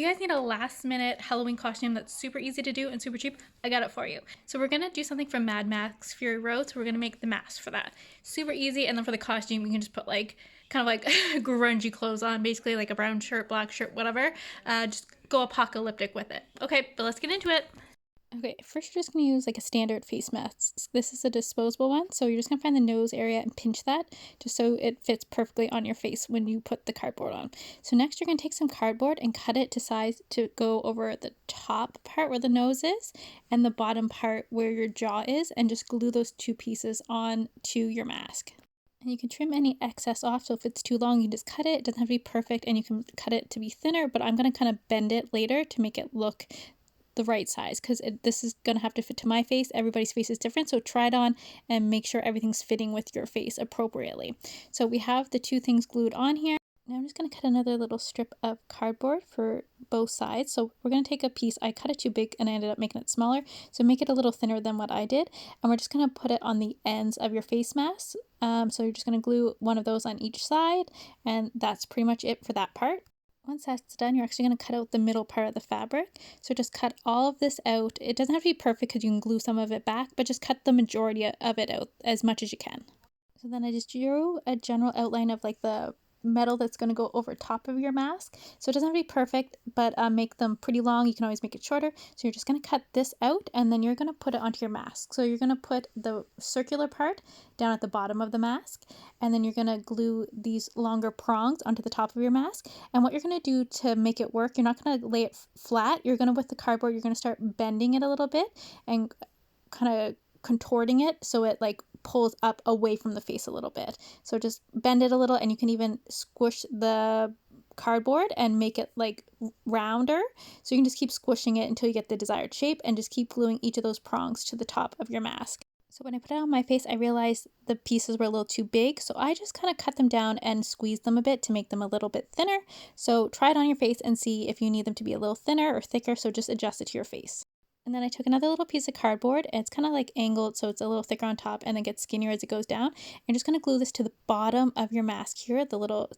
You guys need a last minute Halloween costume that's super easy to do and super cheap, I got it for you. So we're gonna do something from Mad Max Fury Road, so we're gonna make the mask for that. Super easy, and then for the costume, you can just put like, kind of like grungy clothes on, basically like a brown shirt, black shirt, whatever. Just go apocalyptic with it. Okay, but let's get into it. Okay, first you're just going to use like a standard face mask. This is a disposable one, so you're just going to find the nose area and pinch that just so it fits perfectly on your face when you put the cardboard on. So next you're going to take some cardboard and cut it to size to go over the top part where the nose is and the bottom part where your jaw is, and just glue those two pieces on to your mask. And you can trim any excess off, so if it's too long, you just cut it. It doesn't have to be perfect, and you can cut it to be thinner, but I'm going to kind of bend it later to make it look the right size, because this is going to have to fit to my face. Everybody's face is different, so try it on and make sure everything's fitting with your face appropriately. So we have the two things glued on here. Now I'm just going to cut another little strip of cardboard for both sides. So we're going to take a piece. I cut it too big and I ended up making it smaller, so make it a little thinner than what I did, and we're just going to put it on the ends of your face mask. So you're just going to glue one of those on each side, and that's pretty much it for that part. Once that's done, you're actually going to cut out the middle part of the fabric. So just cut all of this out. It doesn't have to be perfect because you can glue some of it back, but just cut the majority of it out as much as you can. So then I just drew a general outline of like the metal that's going to go over top of your mask. So it doesn't have to be perfect, but make them pretty long. You can always make it shorter. So you're just going to cut this out, and then you're going to put it onto your mask. So you're going to put the circular part down at the bottom of the mask, and then you're going to glue these longer prongs onto the top of your mask. And what you're going to do to make it work, you're not going to lay it flat. You're going to, with the cardboard, you're going to start bending it a little bit and kind of contorting it so it like pulls up away from the face a little bit. So just bend it a little, and you can even squish the cardboard and make it like rounder. So you can just keep squishing it until you get the desired shape, and just keep gluing each of those prongs to the top of your mask. So when I put it on my face, I realized the pieces were a little too big, so I just kind of cut them down and squeezed them a bit to make them a little bit thinner. So try it on your face and see if you need them to be a little thinner or thicker, so just adjust it to your face. And then I took another little piece of cardboard, and it's kind of like angled so it's a little thicker on top and then gets skinnier as it goes down. I'm just going to glue this to the bottom of your mask here, the little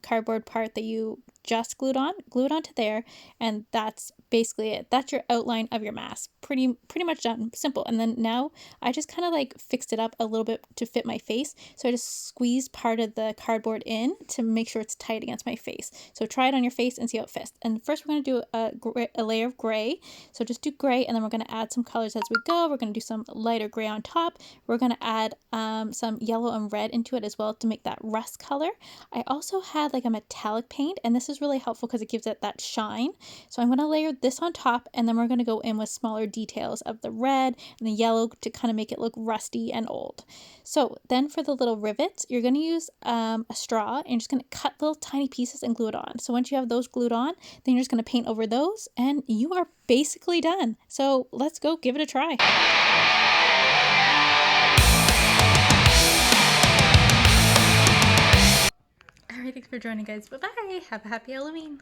cardboard part that you just glued on. Glue it onto there, and that's basically it. That's your outline of your mask. Pretty much done. Simple. And then now I just kind of like fixed it up a little bit to fit my face. So I just squeezed part of the cardboard in to make sure it's tight against my face. So try it on your face and see how it fits. And first we're going to do a layer of gray. So just do gray, and then we're going to add some colors as we go. We're going to do some lighter gray on top. We're going to add some yellow and red into it as well to make that rust color. I also had like a metallic paint, and this is really helpful because it gives it that shine. So I'm going to layer this on top, and then we're going to go in with smaller details of the red and the yellow to kind of make it look rusty and old. So then for the little rivets, you're going to use a straw, and you're just going to cut little tiny pieces and glue it on. So once you have those glued on, then you're just going to paint over those, and you are basically done. So let's go give it a try. Alright, thanks for joining, guys. Bye bye. Have a happy Halloween.